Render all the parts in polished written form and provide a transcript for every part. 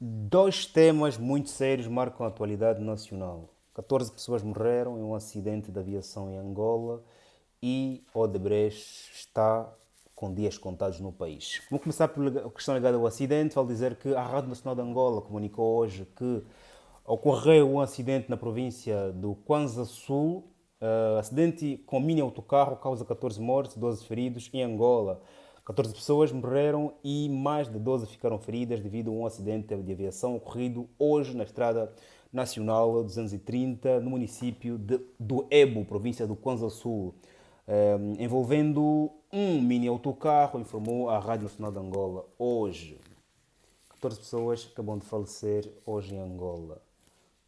Dois temas muito sérios marcam a atualidade nacional. 14 pessoas morreram em um acidente de aviação em Angola e Odebrecht está com dias contados no país. Vamos começar pela questão ligada ao acidente. Vale dizer que a Rádio Nacional de Angola comunicou hoje que ocorreu um acidente na província do Kwanza Sul. Acidente com mini autocarro causa 14 mortes e 12 feridos em Angola. 14 pessoas morreram e mais de 12 ficaram feridas devido a um acidente de aviação ocorrido hoje na Estrada Nacional 230, no município do Ebo, província do Kwanza Sul, envolvendo um mini autocarro, informou a Rádio Nacional de Angola hoje. 14 pessoas acabam de falecer hoje em Angola.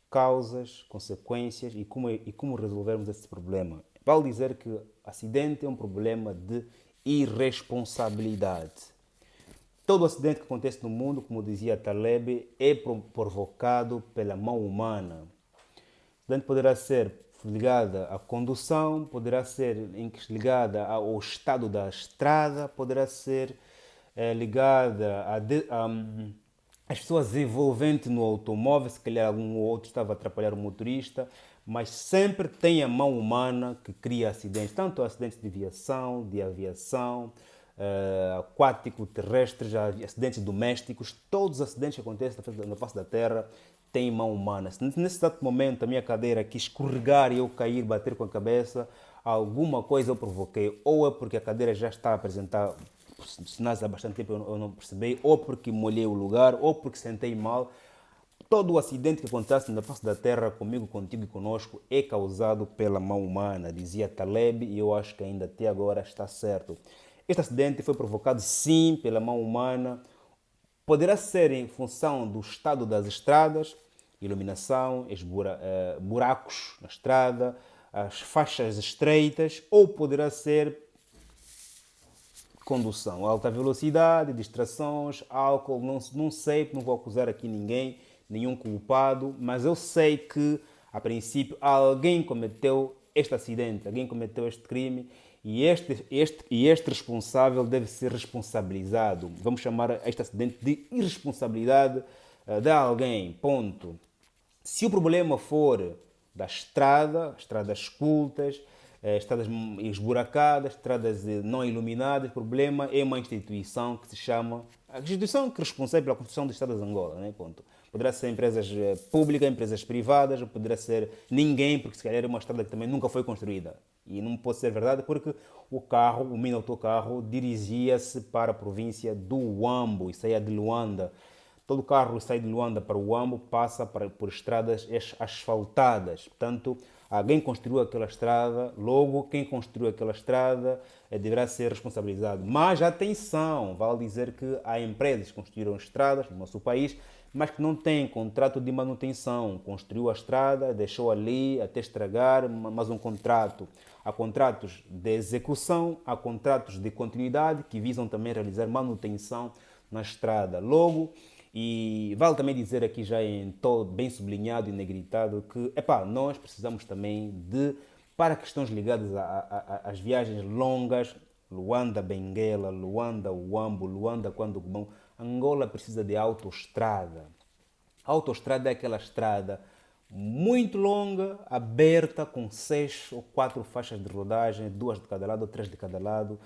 Causas, consequências e como resolvermos esse problema. Vale dizer que acidente é um problema de irresponsabilidade. Todo acidente que acontece no mundo, como dizia Taleb, é provocado pela mão humana. O acidente poderá ser ligada à condução, poderá ser ligada ao estado da estrada, poderá ser ligada às pessoas envolventes no automóvel, se calhar algum ou outro estava a atrapalhar o motorista, mas sempre tem a mão humana que cria acidentes, tanto acidentes de aviação, aquático, terrestres, acidentes domésticos, todos os acidentes que acontecem na face da Terra têm mão humana. Se nesse exato momento a minha cadeira quis escorregar e eu cair, bater com a cabeça, alguma coisa eu provoquei, ou é porque a cadeira já está a apresentar sinais há bastante tempo eu não percebi, ou porque molhei o lugar, ou porque sentei mal. Todo o acidente que acontece na face da Terra, comigo, contigo e conosco, é causado pela mão humana, dizia Taleb, e eu acho que ainda até agora está certo. Este acidente foi provocado sim pela mão humana, poderá ser em função do estado das estradas, iluminação, buracos na estrada, as faixas estreitas, ou poderá ser condução, alta velocidade, distrações, álcool, não sei, não vou acusar aqui ninguém, nenhum culpado, mas eu sei que, a princípio, alguém cometeu este acidente, alguém cometeu este crime e este responsável deve ser responsabilizado. Vamos chamar este acidente de irresponsabilidade de alguém, ponto. Se o problema for da estrada, estradas cultas, estradas esburacadas, estradas não iluminadas, o problema é uma instituição que se chama, a instituição que é responsável pela construção das estradas de Angola, né? Ponto. Poderá ser empresas públicas, empresas privadas, ou poderá ser ninguém, porque se calhar é uma estrada que também nunca foi construída. E não pode ser verdade porque o mini autocarro, dirigia-se para a província do Huambo e saía de Luanda. Todo carro que sai de Luanda para o Huambo passa por estradas asfaltadas. Portanto, alguém construiu aquela estrada, logo quem construiu aquela estrada deverá ser responsabilizado. Mas atenção, vale dizer que há empresas que construíram estradas no nosso país, mas que não têm contrato de manutenção. Construiu a estrada, deixou ali até estragar, mais um contrato. Há contratos de execução, há contratos de continuidade que visam também realizar manutenção na estrada. Logo, e vale também dizer aqui já em todo bem sublinhado e negritado que nós precisamos também de, para questões ligadas às viagens longas, Luanda-Benguela, Luanda-Uambo, Luanda-Quandogumão, Angola precisa de autoestrada. A autoestrada é aquela estrada muito longa, aberta, com 6 ou 4 faixas de rodagem, 2 de cada lado ou 3 de cada lado,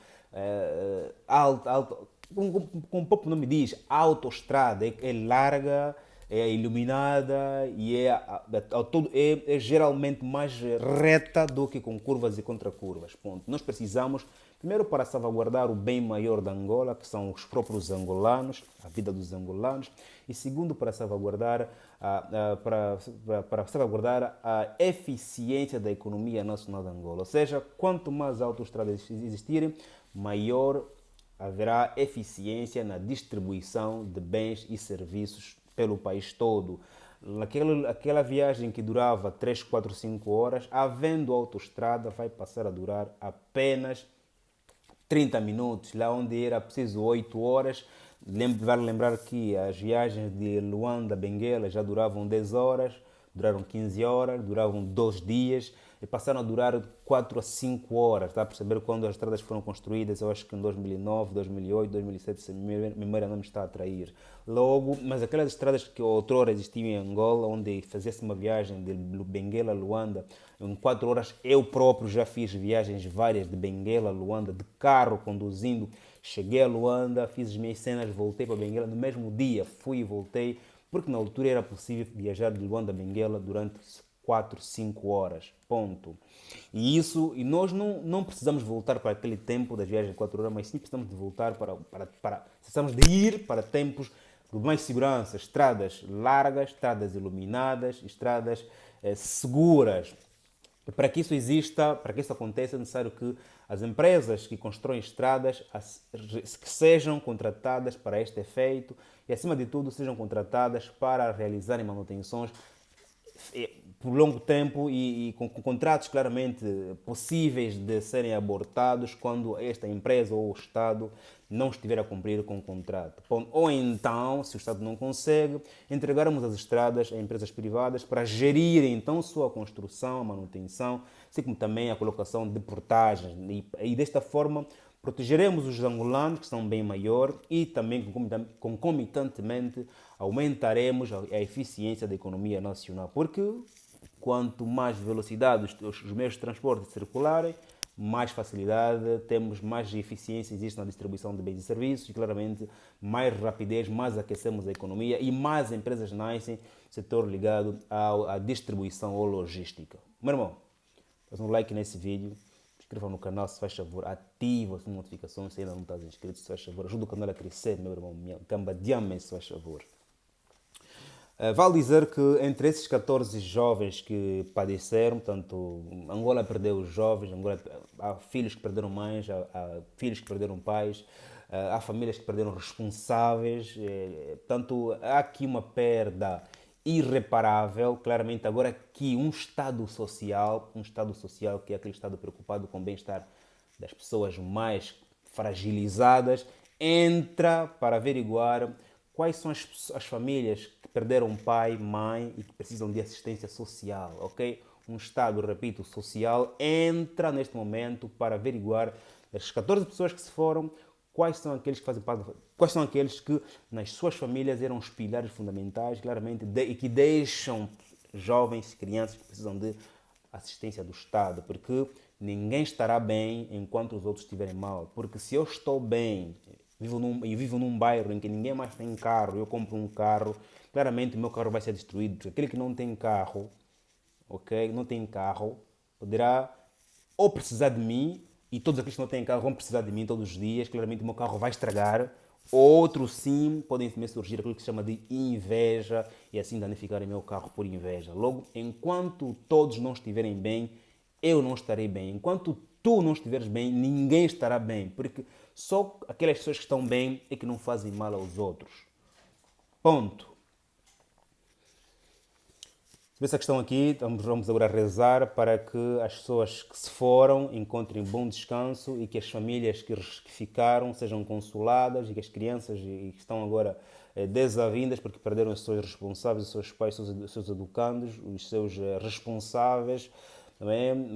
alta, como o próprio nome diz, autoestrada, é larga, é iluminada e é geralmente mais reta do que com curvas e contracurvas. Ponto. Nós precisamos, primeiro, para salvaguardar o bem maior da Angola, que são os próprios angolanos, a vida dos angolanos, e segundo, para salvaguardar para salvaguardar a eficiência da economia nacional de Angola. Ou seja, quanto mais autoestradas existirem, maior haverá eficiência na distribuição de bens e serviços pelo país todo. Aquela viagem que durava 3, 4, 5 horas, havendo autoestrada, vai passar a durar apenas 30 minutos, lá onde era preciso 8 horas. Vale lembrar que as viagens de Luanda a Benguela já duravam 10 horas, duraram 15 horas, duravam 2 dias e passaram a durar 4 a 5 horas. Está a perceber quando as estradas foram construídas? Eu acho que em 2009, 2008, 2007, se a minha memória não me está a trair. Logo, mas aquelas estradas que outrora existiam em Angola, onde fazia-se uma viagem de Benguela a Luanda, em 4 horas eu próprio já fiz viagens várias de Benguela a Luanda, de carro, conduzindo. Cheguei a Luanda, fiz as minhas cenas, voltei para Benguela. No mesmo dia fui e voltei, porque na altura era possível viajar de Luanda a Benguela durante 4, 5 horas, ponto. E nós não precisamos voltar para aquele tempo das viagens de 4 horas, mas sim precisamos de voltar precisamos de ir para tempos de mais segurança, estradas largas, estradas iluminadas, estradas seguras. E para que isso exista, para que isso aconteça, é necessário que as empresas que constroem estradas que sejam contratadas para este efeito e, acima de tudo, sejam contratadas para realizarem manutenções por longo tempo e com contratos claramente possíveis de serem abortados quando esta empresa ou o Estado não estiver a cumprir com o contrato. Ou então, se o Estado não consegue, entregarmos as estradas a empresas privadas para gerirem então sua construção, manutenção, assim como também a colocação de portagens. E desta forma protegeremos os angolanos, que são bem maior, e também concomitantemente aumentaremos a eficiência da economia nacional, porque quanto mais velocidade os meios de transporte circularem, mais facilidade temos, mais eficiência existe na distribuição de bens e serviços e, claramente, mais rapidez, mais aquecemos a economia e mais empresas nascem no setor ligado à distribuição ou logística. Meu irmão, faz um like nesse vídeo, inscreva no canal se faz favor, ativa as notificações se ainda não estás inscrito, se faz favor, ajuda o canal a crescer, meu irmão, minha gamba de se faz favor. Vale dizer que entre esses 14 jovens que padeceram, portanto, Angola perdeu os jovens, Angola, há filhos que perderam mães, há filhos que perderam pais, há famílias que perderam responsáveis, portanto, há aqui uma perda irreparável. Claramente, agora aqui um Estado social que é aquele Estado preocupado com o bem-estar das pessoas mais fragilizadas, entra para averiguar quais são as famílias que perderam pai, mãe e que precisam de assistência social, ok? Um Estado, repito, social, entra neste momento para averiguar das 14 pessoas que se foram, quais são aqueles que fazem parte, quais são aqueles que nas suas famílias eram os pilares fundamentais, claramente, e que deixam jovens, crianças que precisam de assistência do Estado, porque ninguém estará bem enquanto os outros estiverem mal. Porque se eu estou bem, vivo num bairro em que ninguém mais tem carro, eu compro um carro, claramente o meu carro vai ser destruído, porque aquele que não tem carro, ok, não tem carro, poderá ou precisar de mim, e todos aqueles que não têm carro vão precisar de mim todos os dias, claramente o meu carro vai estragar. Outros sim, podem também surgir aquilo que se chama de inveja e assim danificarem meu carro por inveja. Logo, enquanto todos não estiverem bem, eu não estarei bem. Enquanto tu não estiveres bem, ninguém estará bem, porque só aquelas pessoas que estão bem é que não fazem mal aos outros. Ponto. Sobre essa questão aqui, vamos agora rezar para que as pessoas que se foram encontrem bom descanso e que as famílias que ficaram sejam consoladas e que as crianças que estão agora desavindas porque perderam os seus responsáveis, os seus pais, os seus educandos, os seus responsáveis, também,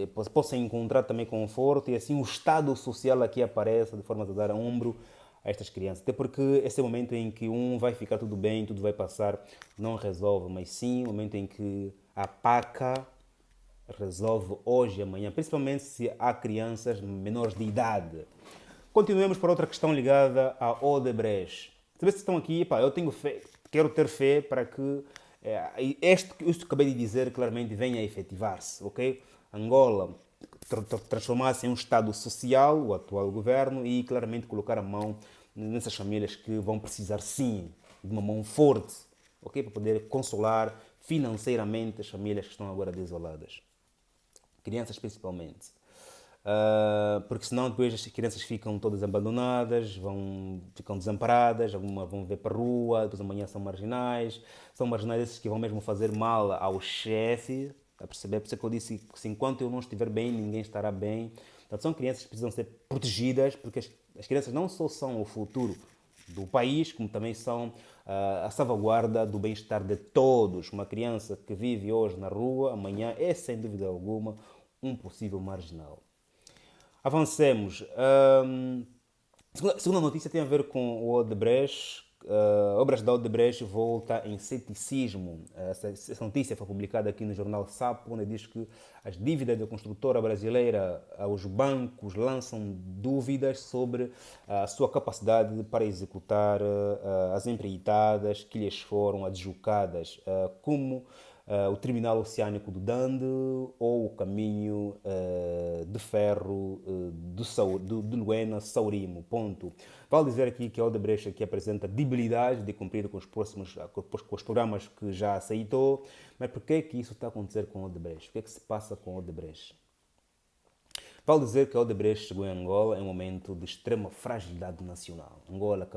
e possam encontrar também conforto e assim o Estado social aqui apareça de forma a dar ombro a estas crianças. Até porque esse é o momento em que vai ficar tudo bem, tudo vai passar, não resolve, mas sim o momento em que a PACA resolve hoje e amanhã, principalmente se há crianças menores de idade. Continuemos para outra questão ligada à Odebrecht. Vocês estão aqui, pá, eu tenho fé, quero ter fé para que isto que acabei de dizer claramente venha a efetivar-se, ok? Angola transformar-se em um Estado social, o atual governo, e claramente colocar a mão nessas famílias que vão precisar sim de uma mão forte, ok? Para poder consolar financeiramente as famílias que estão agora desoladas. Crianças principalmente. Porque senão depois as crianças ficam todas abandonadas, ficam desamparadas, algumas vão ver para a rua, depois amanhã são marginais esses que vão mesmo fazer mal ao chefe, a perceber? Por isso é que eu disse que enquanto eu não estiver bem, ninguém estará bem. Então, são crianças que precisam ser protegidas, porque as crianças não só são o futuro do país, como também são a salvaguarda do bem-estar de todos. Uma criança que vive hoje na rua, amanhã é, sem dúvida alguma, um possível marginal. Avancemos. Segunda notícia tem a ver com o Odebrecht. Obras da Odebrecht volta em ceticismo. Essa notícia foi publicada aqui no jornal Sapo, onde diz que as dívidas da construtora brasileira aos bancos lançam dúvidas sobre a sua capacidade para executar as empreitadas que lhes foram adjudicadas, como o terminal oceânico do Dande ou o caminho de ferro de Luena-Saurimo. Ponto. Vale dizer aqui que a Odebrecht aqui apresenta debilidade de cumprir com os programas que já aceitou. Mas por que é que isso está a acontecer com a Odebrecht? O que é que se passa com a Odebrecht? Vale dizer que a Odebrecht chegou em Angola em um momento de extrema fragilidade nacional. Angola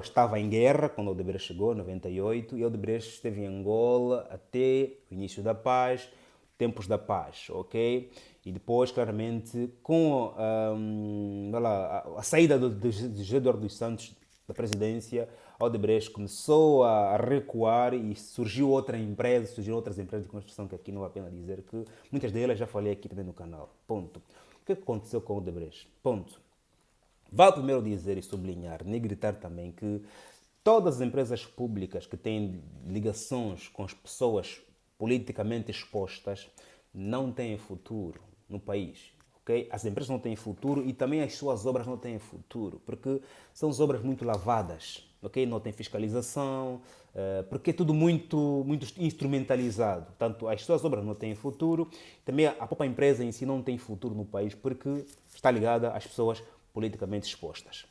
estava em guerra quando a Odebrecht chegou, em 98, e a Odebrecht esteve em Angola até o início da paz, tempos da paz, ok? E depois, claramente, com a saída de José Eduardo dos Santos da presidência, a Odebrecht começou a recuar e surgiram outras empresas de construção, que aqui não vale a pena dizer, que muitas delas já falei aqui também no canal. Ponto. O que aconteceu com a Odebrecht? Ponto. Vale primeiro dizer e sublinhar, negritar também, que todas as empresas públicas que têm ligações com as pessoas politicamente expostas não têm futuro no país. Okay? As empresas não têm futuro e também as suas obras não têm futuro, porque são obras muito lavadas, okay? Não tem fiscalização, porque é tudo muito instrumentalizado. Portanto, as suas obras não têm futuro, também a própria empresa em si não tem futuro no país, porque está ligada às pessoas politicamente expostas.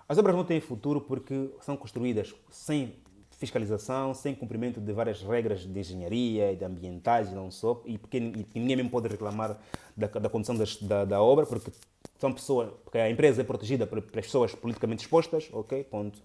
As obras não têm futuro porque são construídas sem fiscalização, sem cumprimento de várias regras de engenharia e de ambientais, não só, e porque ninguém mesmo pode reclamar da condição da obra, porque são pessoas, porque a empresa é protegida pelas pessoas politicamente expostas, ok? Ponto.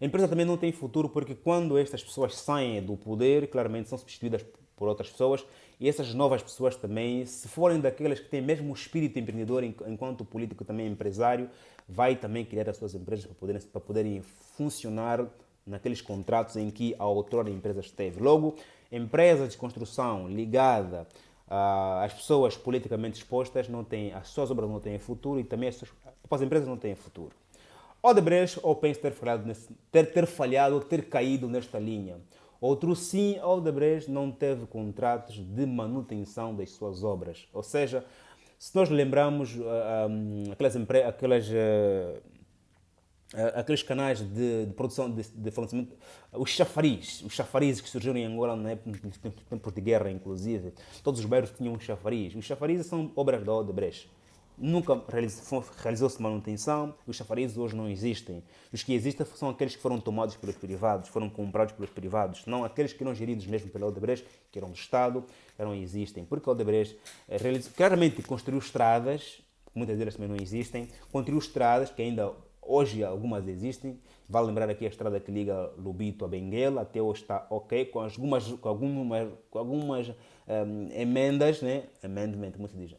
A empresa também não tem futuro porque quando estas pessoas saem do poder, claramente são substituídas por outras pessoas e essas novas pessoas também, se forem daquelas que têm mesmo o espírito empreendedor enquanto político também empresário, vai também criar as suas empresas para poderem funcionar naqueles contratos em que a outrora empresa esteve. Logo, empresas de construção ligada às pessoas politicamente expostas, as suas obras não têm futuro e também as empresas não têm futuro. Odebrecht ou pensa ter falhado ou ter caído nesta linha. Outro sim, Odebrecht não teve contratos de manutenção das suas obras. Ou seja, se nós lembramos aqueles canais de produção de fornecimento, os chafarizes que surgiram em Angola na época, nos tempos de guerra, inclusive, todos os bairros tinham um chafariz. Os chafarizes são obras da Odebrecht. Nunca realizou-se manutenção, os chafarizes hoje não existem. Os que existem são aqueles que foram tomados pelos privados, foram comprados pelos privados, não aqueles que eram geridos mesmo pela Odebrecht, que eram do Estado, não existem. Porque a Odebrecht claramente construiu estradas, muitas delas também não existem, construiu estradas que ainda hoje algumas existem. Vale lembrar aqui a estrada que liga Lubito a Benguela, até hoje está ok, com algumas emendas, né? Como se diz?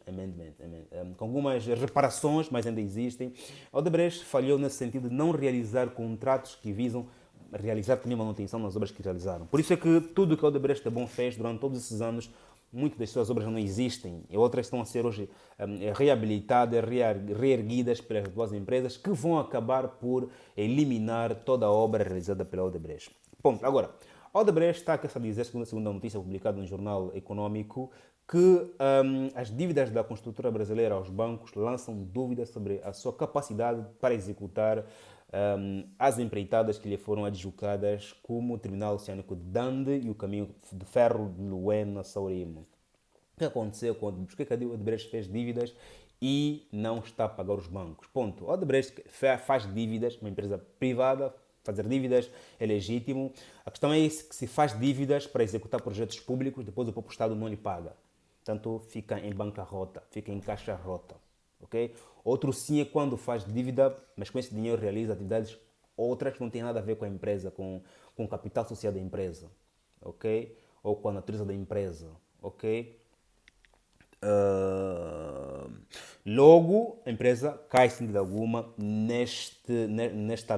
Com algumas reparações, mas ainda existem. A Odebrecht falhou nesse sentido de não realizar contratos que visam realizar também manutenção nas obras que realizaram. Por isso é que tudo o que a Odebrecht de bom fez durante todos esses anos, muitas das suas obras não existem e outras estão a ser hoje reabilitadas, reerguidas pelas duas empresas que vão acabar por eliminar toda a obra realizada pela Odebrecht. Bom, agora, a Odebrecht está a dizer, segundo a segunda notícia publicada no Jornal Econômico, que as dívidas da construtora brasileira aos bancos lançam dúvidas sobre a sua capacidade para executar as empreitadas que lhe foram adjudicadas, como o terminal oceânico de Dande e o caminho de ferro de Luena-Saurimo. O que aconteceu com a Odebrecht? Por que a Odebrecht fez dívidas e não está a pagar os bancos? Ponto. A Odebrecht faz dívidas, uma empresa privada, fazer dívidas é legítimo. A questão é que se faz dívidas para executar projetos públicos, depois o próprio Estado não lhe paga. Portanto, fica em bancarrota, fica em caixa rota. Okay? Outro sim é quando faz dívida, mas com esse dinheiro realiza atividades outras que não têm nada a ver com a empresa, com o capital social da empresa, ok? Ou com a natureza da empresa, ok? Logo, a empresa cai sem dúvida alguma nesta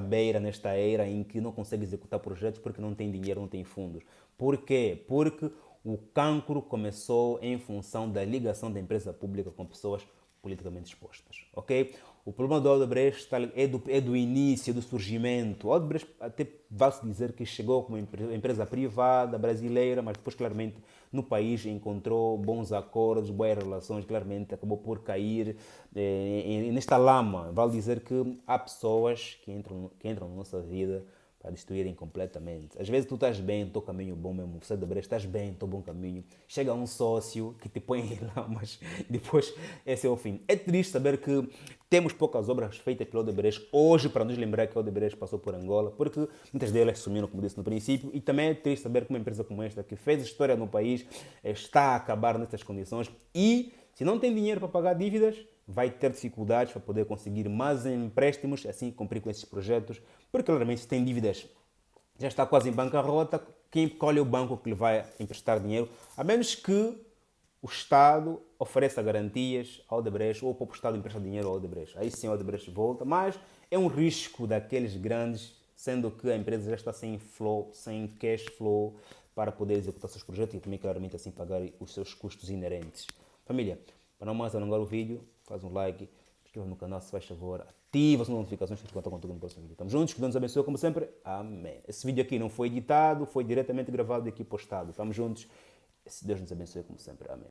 era em que não consegue executar projetos porque não tem dinheiro, não tem fundos. Por quê? Porque o cancro começou em função da ligação da empresa pública com pessoas politicamente expostas, ok? O problema do Odebrecht é do início, do surgimento. O Odebrecht até vai-se dizer que chegou como empresa privada brasileira, mas depois claramente no país encontrou bons acordos, boas relações, claramente acabou por cair nesta lama. Vale dizer que há pessoas que entram na nossa vida para destruírem completamente. Às vezes tu estás bem, estou caminho bom mesmo, você deveria estás bem, estou bom caminho. Chega um sócio que te põe em lamas, depois esse é o fim. É triste saber que temos poucas obras feitas pelo Odebrecht hoje para nos lembrar que o Odebrecht passou por Angola, porque muitas delas sumiram, como disse no princípio, e também é triste saber que uma empresa como esta, que fez história no país, está a acabar nessas condições e, se não tem dinheiro para pagar dívidas, vai ter dificuldades para poder conseguir mais empréstimos, assim cumprir com esses projetos, porque claramente se tem dívidas, já está quase em bancarrota, quem escolhe o banco que lhe vai emprestar dinheiro, a menos que o Estado ofereça garantias ao Odebrecht ou o próprio Estado empresta dinheiro ao Odebrecht. Aí sim o Odebrecht volta, mas é um risco daqueles grandes, sendo que a empresa já está sem flow, sem cash flow para poder executar seus projetos e também claramente assim pagar os seus custos inerentes. Família, para não mais alongar o vídeo, faz um like, inscreva no canal se faz favor, ativa as notificações para te contar contigo no próximo vídeo. Estamos juntos, que Deus nos abençoe como sempre. Amém. Esse vídeo aqui não foi editado, foi diretamente gravado e aqui postado. Estamos juntos. Deus nos abençoe como sempre. Amém.